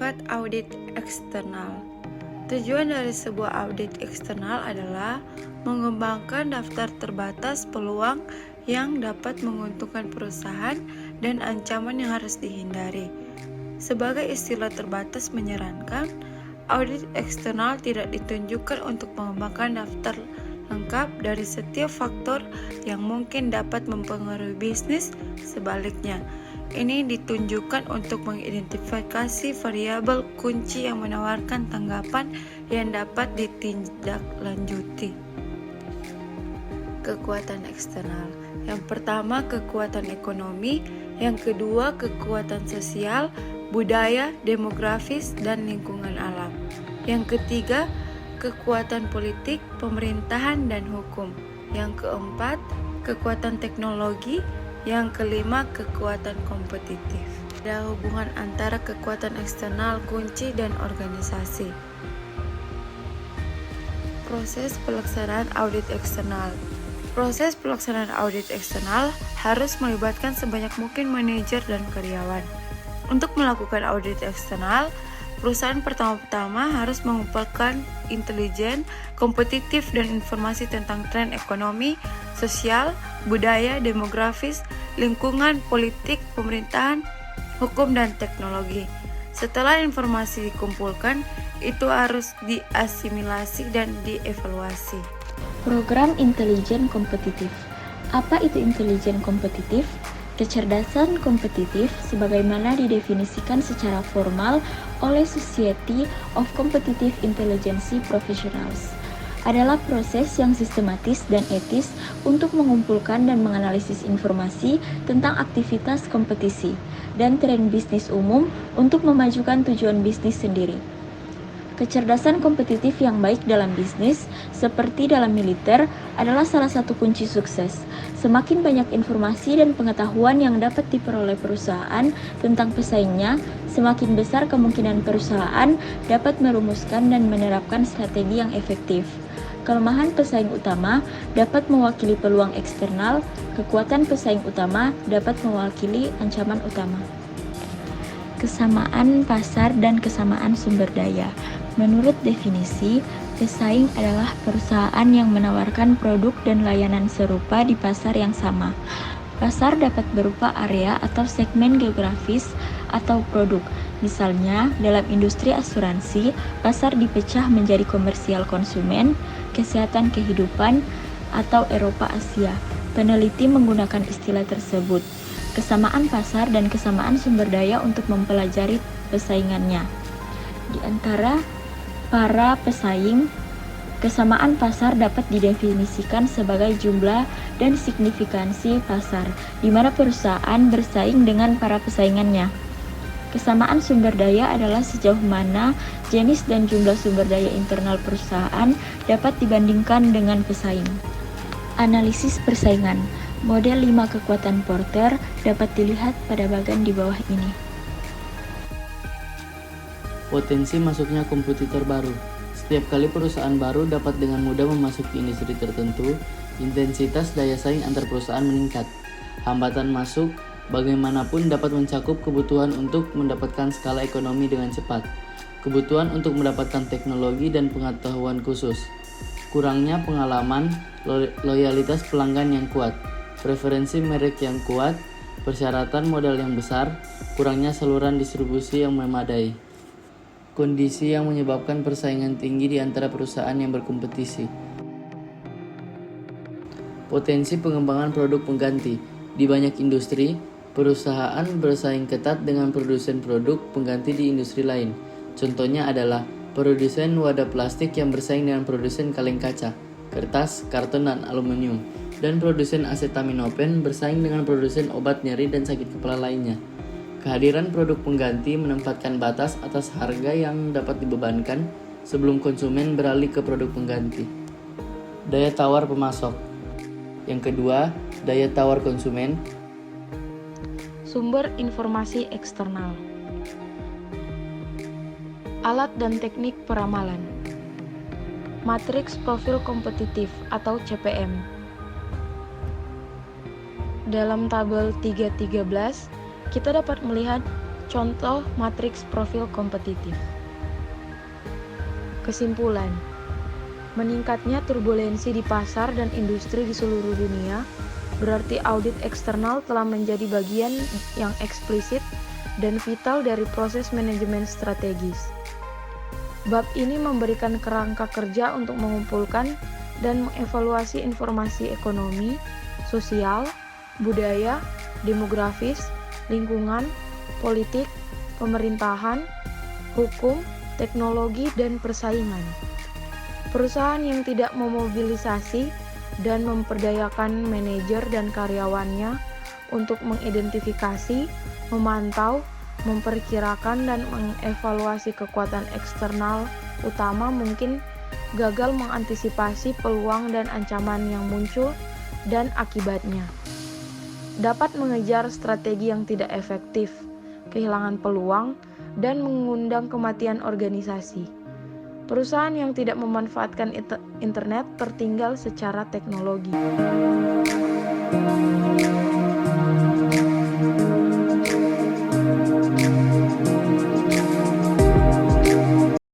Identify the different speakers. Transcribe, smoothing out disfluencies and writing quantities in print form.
Speaker 1: Sifat audit eksternal. Tujuan dari sebuah audit eksternal adalah mengembangkan daftar terbatas peluang yang dapat menguntungkan perusahaan dan ancaman yang harus dihindari. Sebagai istilah terbatas menyarankan, audit eksternal tidak ditunjukkan untuk mengembangkan daftar lengkap dari setiap faktor yang mungkin dapat mempengaruhi bisnis. Sebaliknya, ini ditunjukkan untuk mengidentifikasi variabel kunci yang menawarkan tanggapan yang dapat ditindaklanjuti. Kekuatan eksternal. Yang pertama, kekuatan ekonomi. Yang kedua, kekuatan sosial, budaya, demografis, dan lingkungan alam. Yang ketiga, kekuatan politik, pemerintahan, dan hukum. Yang keempat, kekuatan teknologi. Yang kelima, kekuatan kompetitif. Ada hubungan antara kekuatan eksternal, kunci, dan organisasi. Proses pelaksanaan audit eksternal. Proses pelaksanaan audit eksternal harus melibatkan sebanyak mungkin manajer dan karyawan. Untuk melakukan audit eksternal, perusahaan pertama-tama harus mengumpulkan intelijen, kompetitif, dan informasi tentang tren ekonomi, sosial, budaya, demografis, lingkungan, politik, pemerintahan, hukum, dan teknologi. Setelah informasi dikumpulkan, itu harus diasimilasi dan dievaluasi.
Speaker 2: Program intelijen kompetitif. Apa itu intelijen kompetitif? Kecerdasan kompetitif sebagaimana didefinisikan secara formal oleh Society of Competitive Intelligence Professionals adalah proses yang sistematis dan etis untuk mengumpulkan dan menganalisis informasi tentang aktivitas kompetisi dan tren bisnis umum untuk memajukan tujuan bisnis sendiri. Kecerdasan kompetitif yang baik dalam bisnis, seperti dalam militer, adalah salah satu kunci sukses. Semakin banyak informasi dan pengetahuan yang dapat diperoleh perusahaan tentang pesaingnya, semakin besar kemungkinan perusahaan dapat merumuskan dan menerapkan strategi yang efektif. Kelemahan pesaing utama dapat mewakili peluang eksternal, kekuatan pesaing utama dapat mewakili ancaman utama. Kesamaan pasar dan kesamaan sumber daya. Menurut definisi, pesaing adalah perusahaan yang menawarkan produk dan layanan serupa di pasar yang sama. Pasar dapat berupa area atau segmen geografis atau produk. Misalnya, dalam industri asuransi, pasar dipecah menjadi komersial konsumen, kesehatan kehidupan, atau Eropa Asia. Peneliti menggunakan istilah tersebut, kesamaan pasar dan kesamaan sumber daya untuk mempelajari pesaingannya. Di antara para pesaing, kesamaan pasar dapat didefinisikan sebagai jumlah dan signifikansi pasar, di mana perusahaan bersaing dengan para pesaingannya. Kesamaan sumber daya adalah sejauh mana jenis dan jumlah sumber daya internal perusahaan dapat dibandingkan dengan pesaing. Analisis persaingan. Model 5 kekuatan Porter dapat dilihat pada bagian di bawah ini.
Speaker 3: Potensi masuknya kompetitor baru. Setiap kali perusahaan baru dapat dengan mudah memasuki industri tertentu, intensitas daya saing antar perusahaan meningkat. Hambatan masuk bagaimanapun dapat mencakup kebutuhan untuk mendapatkan skala ekonomi dengan cepat, kebutuhan untuk mendapatkan teknologi dan pengetahuan khusus, kurangnya pengalaman, loyalitas pelanggan yang kuat, preferensi merek yang kuat, persyaratan modal yang besar, kurangnya saluran distribusi yang memadai. Kondisi yang menyebabkan persaingan tinggi di antara perusahaan yang berkompetisi. Potensi pengembangan produk pengganti. Di banyak industri, perusahaan bersaing ketat dengan produsen produk pengganti di industri lain. Contohnya adalah produsen wadah plastik yang bersaing dengan produsen kaleng kaca, kertas, karton, dan aluminium, dan produsen asetaminofen bersaing dengan produsen obat nyeri dan sakit kepala lainnya. Kehadiran produk pengganti menempatkan batas atas harga yang dapat dibebankan sebelum konsumen beralih ke produk pengganti. Daya tawar pemasok. Yang kedua, daya tawar konsumen.
Speaker 1: Sumber informasi eksternal. Alat dan teknik peramalan. Matriks profil kompetitif atau CPM. Dalam tabel 3.13, kita dapat melihat Contoh matriks profil kompetitif. Kesimpulan, meningkatnya turbulensi di pasar dan industri di seluruh dunia berarti audit eksternal telah menjadi bagian yang eksplisit dan vital dari proses manajemen strategis. Bab ini memberikan kerangka kerja untuk mengumpulkan dan mengevaluasi informasi ekonomi, sosial, budaya, demografis, lingkungan, politik, pemerintahan, hukum, teknologi, dan persaingan. Perusahaan yang tidak memobilisasi dan memperdayakan manajer dan karyawannya untuk mengidentifikasi, memantau, memperkirakan, dan mengevaluasi kekuatan eksternal utama mungkin gagal mengantisipasi peluang dan ancaman yang muncul dan akibatnya. Dapat mengejar strategi yang tidak efektif, kehilangan peluang, dan mengundang kematian organisasi. Perusahaan yang tidak memanfaatkan internet tertinggal secara teknologi.